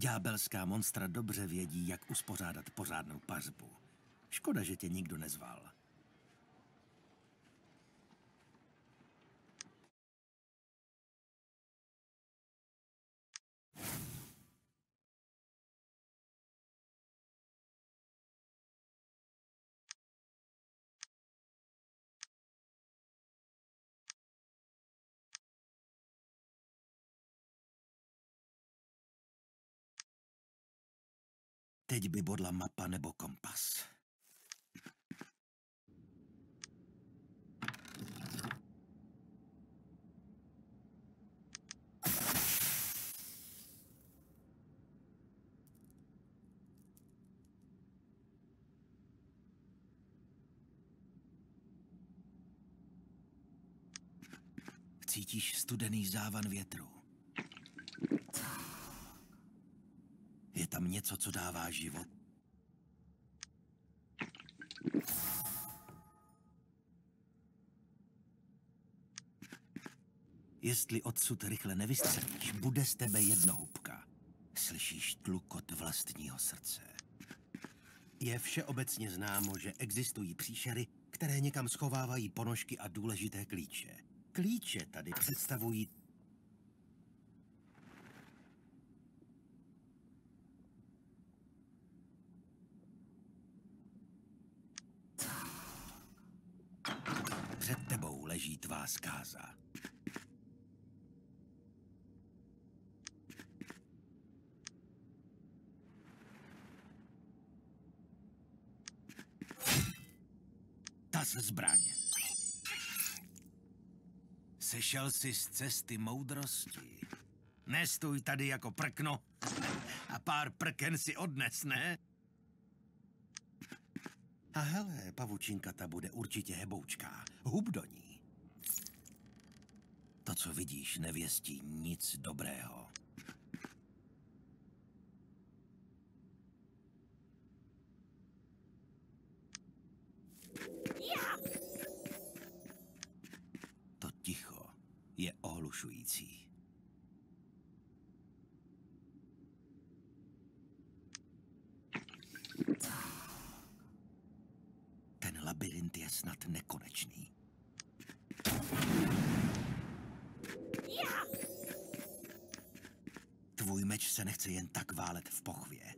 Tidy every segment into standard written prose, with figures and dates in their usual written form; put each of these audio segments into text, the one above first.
Ďábelská monstra dobře vědí, jak uspořádat pořádnou pařbu. Škoda, že tě nikdo nezval. Teď by bodla mapa nebo kompas. Cítíš studený závan větru. Je tam něco, co dává život. Jestli odsud rychle nevystřelíš, bude z tebe jednohubka. Slyšíš tlukot vlastního srdce. Je všeobecně známo, že existují příšery, které někam schovávají ponožky a důležité klíče. Klíče tady představují... Před tebou leží tvá zkáza. Ta zbraň. Sešel jsi z cesty moudrosti. Nestůj tady jako prkno a pár prken si odnes, ne? A hele, pavučinka ta bude určitě heboučká. Hub do ní. To, co vidíš, nevěstí nic dobrého. To ticho je ohlušující. Ten labyrint je snad nekonečný. Tvůj meč se nechce jen tak válet v pochvě.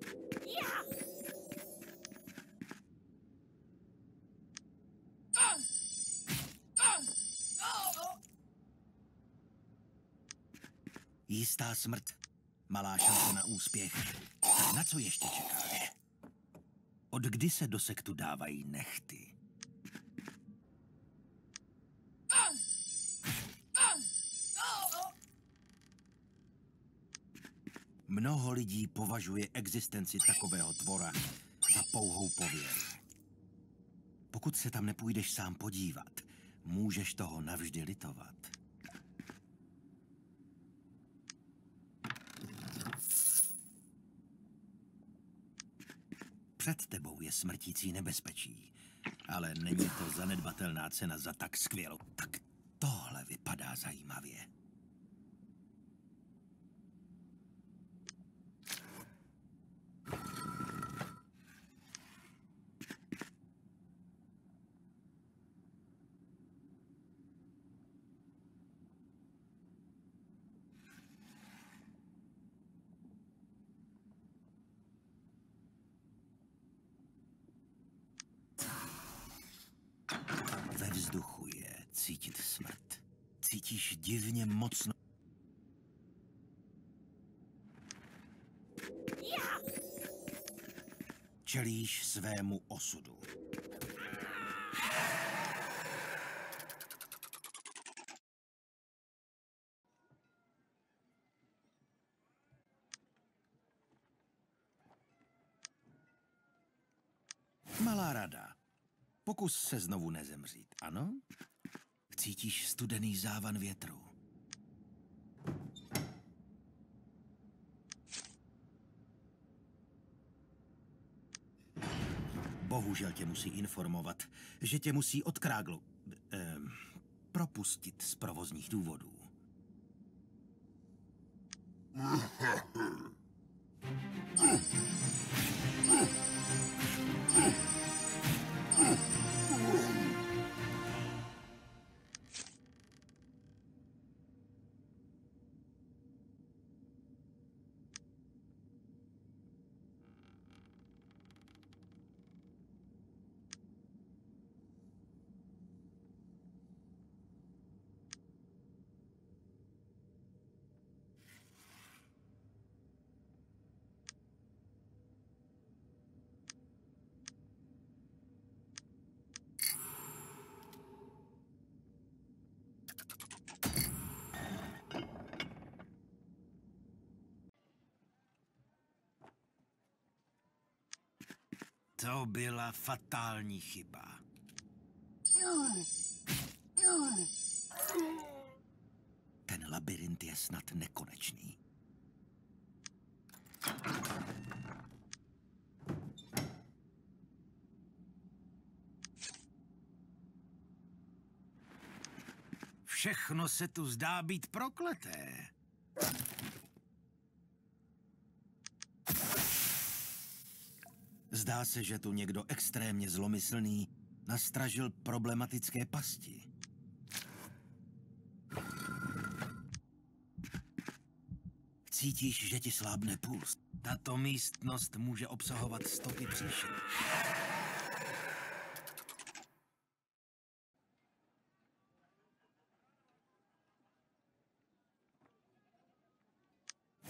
Jistá smrt, malá šance na úspěch. Tak na co ještě čekáš? Od kdy se do sektu dávají nehty? Mnoho lidí považuje existenci takového tvora za pouhou pověru. Pokud se tam nepůjdeš sám podívat, můžeš toho navždy litovat. Před tebou je smrtící nebezpečí, ale není to zanedbatelná cena za tak skvělou. Tak tohle vypadá zajímavě. Ve vzduchu je cítit smrt. Cítíš divně mocno. Čelíš svému osudu. Malá rada. Pokus se znovu nezemřít, ano? Cítíš studený závan větru. Bohužel tě musí informovat, že tě musí od Kráglu propustit z provozních důvodů. To byla fatální chyba. Ten labyrint je snad nekonečný. Všechno se tu zdá být prokleté. Zdá se, že tu někdo extrémně zlomyslný nastražil problematické pasti. Cítíš, že ti slábne puls. Tato místnost může obsahovat stopy příšery.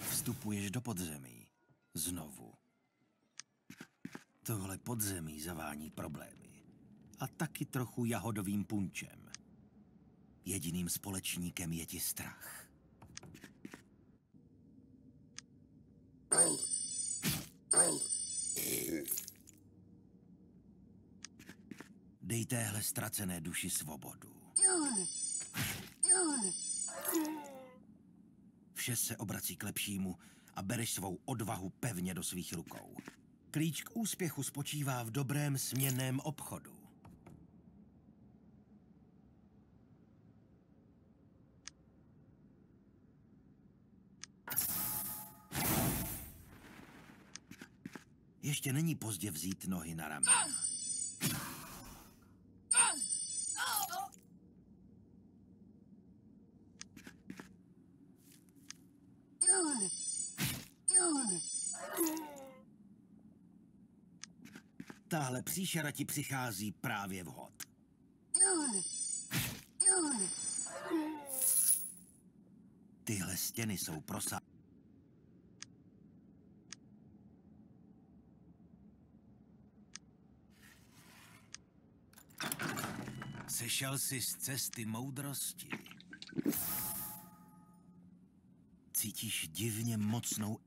Vstupuješ do podzemí. Znovu. Tohle podzemí zavání problémy. A taky trochu jahodovým punčem. Jediným společníkem je ti strach. Dej téhle ztracené duši svobodu. Vše se obrací k lepšímu a bereš svou odvahu pevně do svých rukou. Klíč k úspěchu spočívá v dobrém směnném obchodu. Ještě není pozdě vzít nohy na ramena. Tahle příšera ti přichází právě vhod. Tyhle stěny jsou Sešel jsi z cesty moudrosti. Cítíš divně mocnou...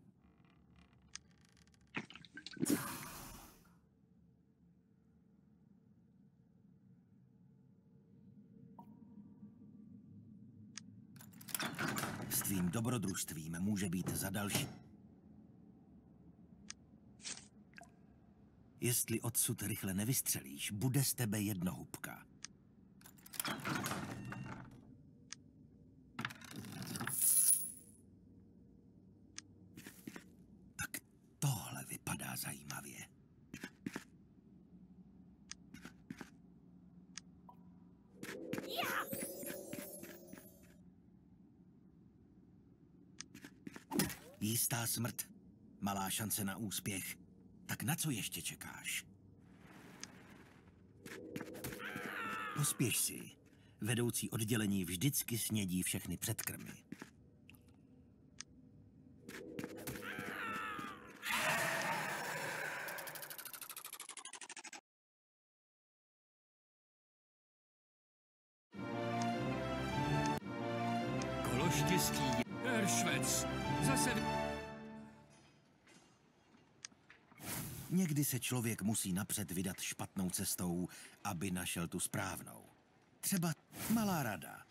S tvým dobrodružstvím může být za další... Jestli odsud rychle nevystřelíš, bude z tebe jednohubka. Tak tohle vypadá zajímavě. Jistá smrt, malá šance na úspěch. Tak na co ještě čekáš? Pospěš si. Vedoucí oddělení vždycky snědí všechny předkrmy. Kolo štěstí. Eršvec. Zase... Někdy se člověk musí napřed vydat špatnou cestou, aby našel tu správnou. Třeba malá rada.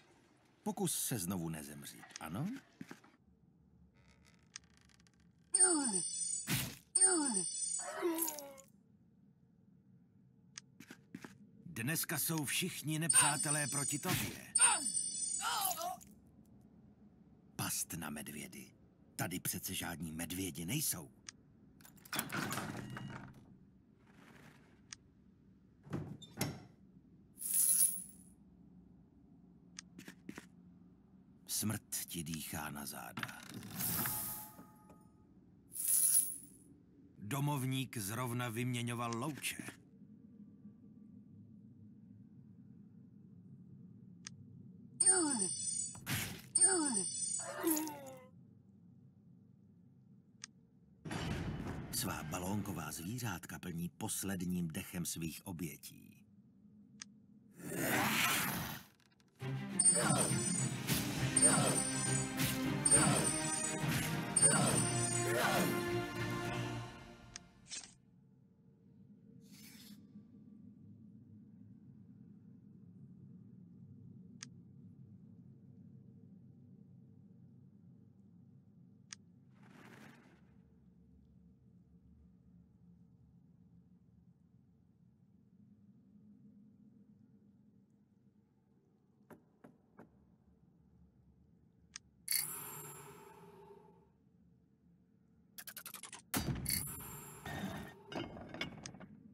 Pokus se znovu nezemřít, ano? Dneska jsou všichni nepřátelé proti tobě. Past na medvědy. Tady přece žádní medvědi nejsou. Smrt ti dýchá na záda. Domovník zrovna vyměňoval louče. Svá balónková zvířátka plní posledním dechem svých obětí.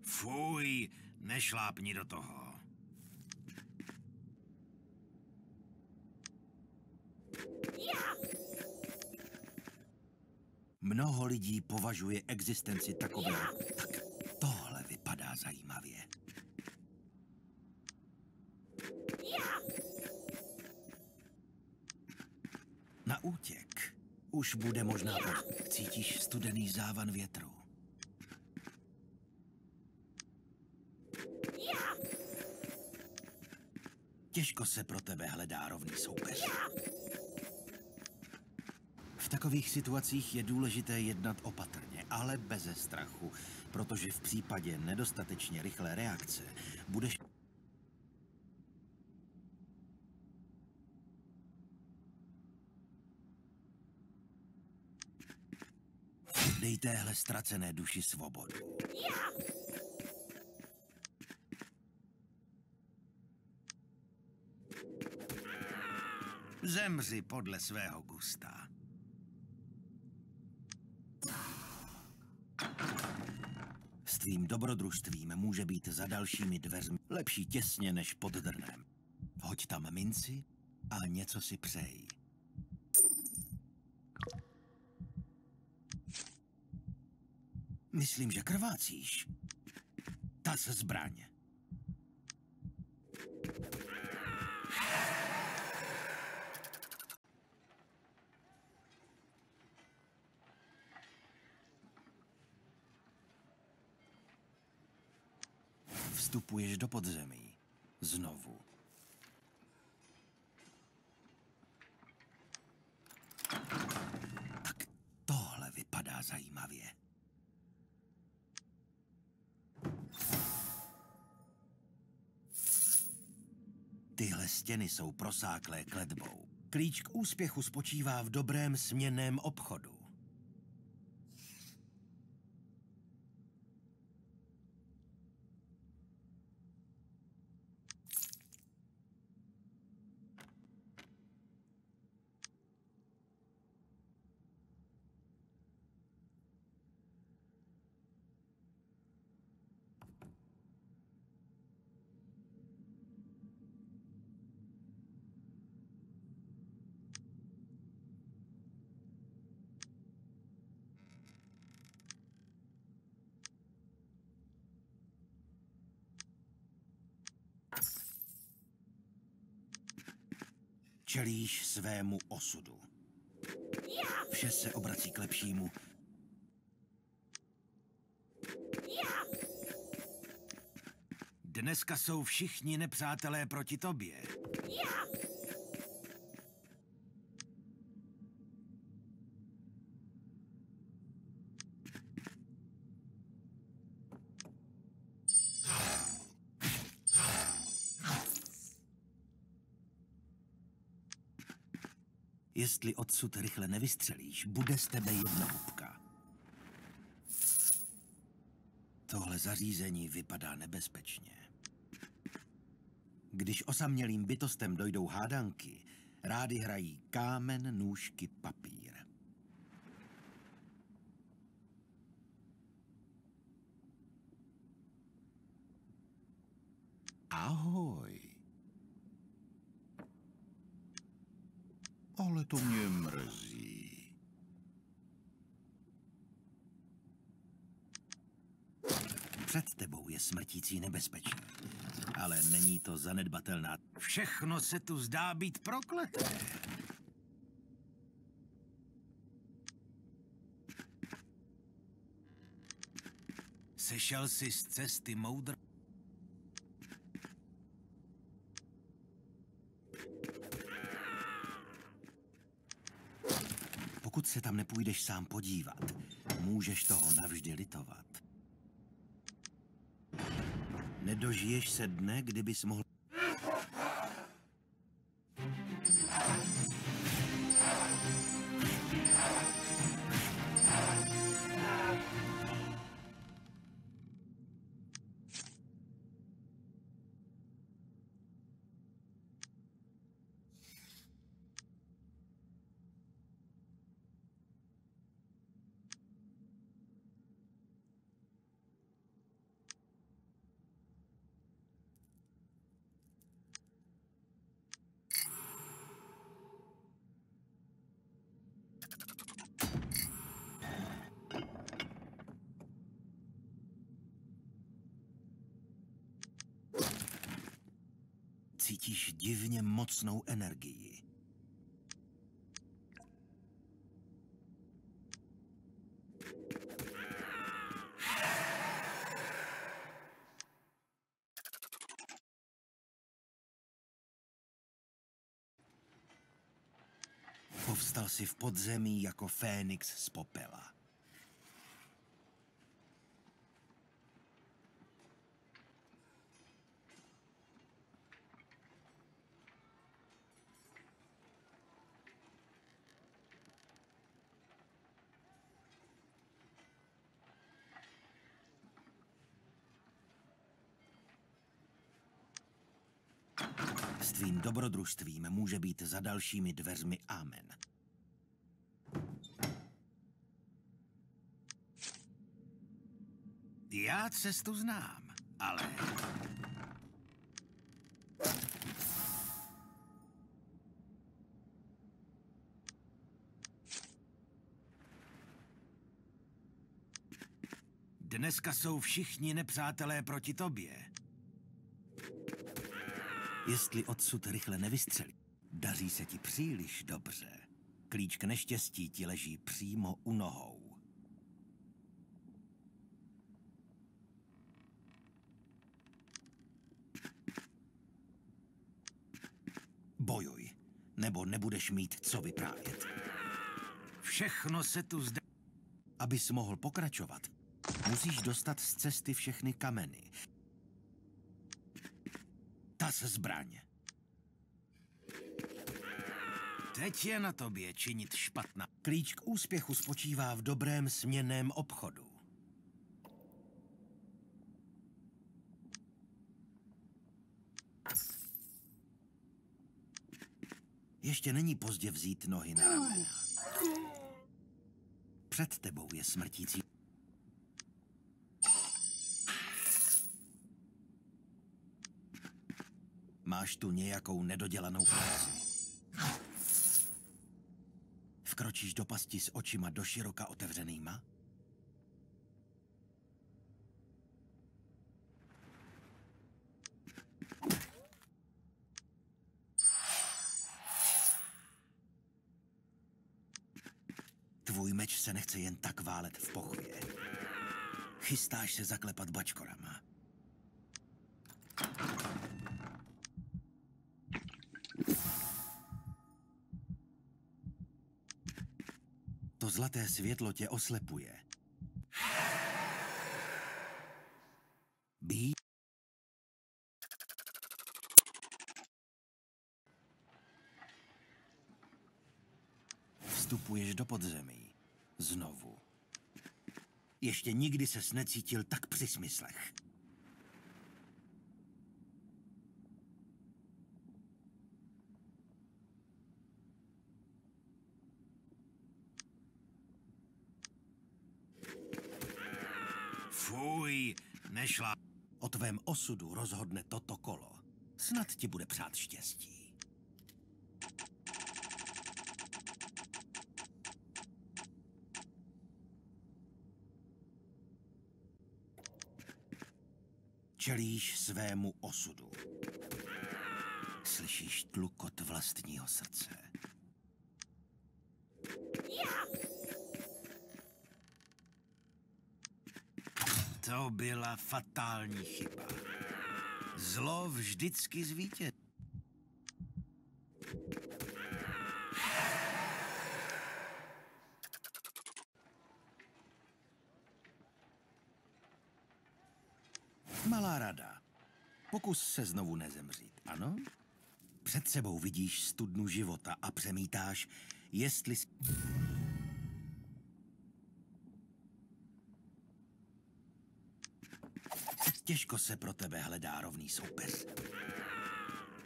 Fuj, nešlápni do toho. Mnoho lidí považuje existenci takového. Tak tohle vypadá zajímavě. Na útěk. Už bude možná to. Cítíš studený závan větru. Těžko se pro tebe hledá rovný soupeř. V takových situacích je důležité jednat opatrně, ale beze strachu, protože v případě nedostatečně rychlé reakce budeš... Dej téhle ztracené duši svobodu. Zemři podle svého gusta. S tvým dobrodružstvím může být za dalšími dveřmi lepší těsně než pod drnem. Hoď tam minci a něco si přej. Myslím, že krvácíš. Ta se zbraň. Vstupuješ do podzemí. Znovu. Tak tohle vypadá zajímavě. Tyhle stěny jsou prosáklé kletbou. Klíč k úspěchu spočívá v dobrém směnném obchodu. Čelíš svému osudu. Vše se obrací k lepšímu. Dneska jsou všichni nepřátelé proti tobě. Jestli odsud rychle nevystřelíš, bude z tebe jednohubka. Tohle zařízení vypadá nebezpečně. Když osamělým bytostem dojdou hádanky, rády hrají kámen, nůžky, papír. Ale to mě mrzí. Před tebou je smrtící nebezpečí. Ale není to zanedbatelná. Všechno se tu zdá být prokleté. Sešel jsi z cesty moudr. Pokud se tam nepůjdeš sám podívat, můžeš toho navždy litovat. Nedožiješ se dne, kdybys mohl... Cítíš divně mocnou energii. Povstal si v podzemí jako Fénix z popela. S tvým dobrodružstvím může být za dalšími dveřmi amen. Já cestu znám, ale... Dneska jsou všichni nepřátelé proti tobě. Jestli odsud rychle nevystřelí, daří se ti příliš dobře. Klíč k neštěstí ti leží přímo u nohou. Bojuj, nebo nebudeš mít co vyprávět. Všechno se tu zdá. Abys mohl pokračovat, musíš dostat z cesty všechny kameny. Ta se zbraň. Teď je na tobě činit špatná. Klíč k úspěchu spočívá v dobrém směnném obchodu. Ještě není pozdě vzít nohy na ramena. Před tebou je smrtící. Máš tu nějakou nedodělanou práci. Vkročíš do pasti s očima doširoka otevřenýma? Tvůj meč se nechce jen tak válet v pochvě. Chystáš se zaklepat bačkorama. To zlaté světlo tě oslepuje. Vstupuješ do podzemí. Znovu. Ještě nikdy ses necítil tak při smyslech. Fuj, nešla. O tvém osudu rozhodne toto kolo. Snad ti bude přát štěstí. Čelíš svému osudu. Slyšíš tlukot vlastního srdce. To byla fatální chyba. Zlo vždycky zvítězí. Malá rada. Pokus se znovu nezemřít, ano? Před sebou vidíš studnu života a přemítáš, jestli... Těžko se pro tebe hledá rovný soupeř.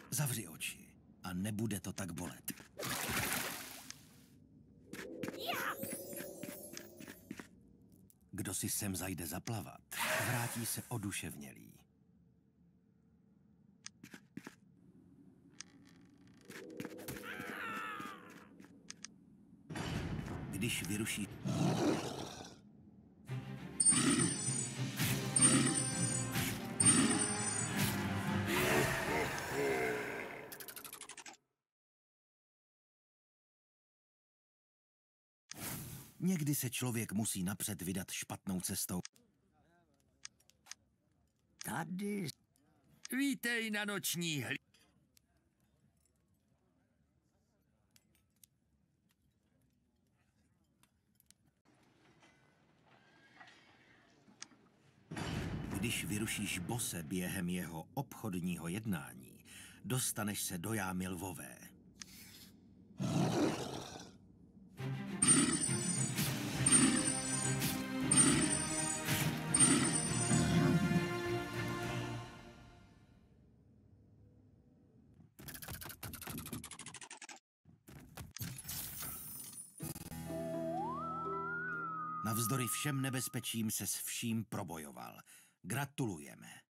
Zavři oči a nebude to tak bolet. Kdo si sem zajde zaplavat, vrátí se oduševnělý. Když vyruší... Někdy se člověk musí napřed vydat špatnou cestou. Tady. Vítej na noční hlí. Když vyrušíš bose během jeho obchodního jednání, dostaneš se do jámy lvové. Navzdory všem nebezpečím se s vším probojoval. Gratulujeme.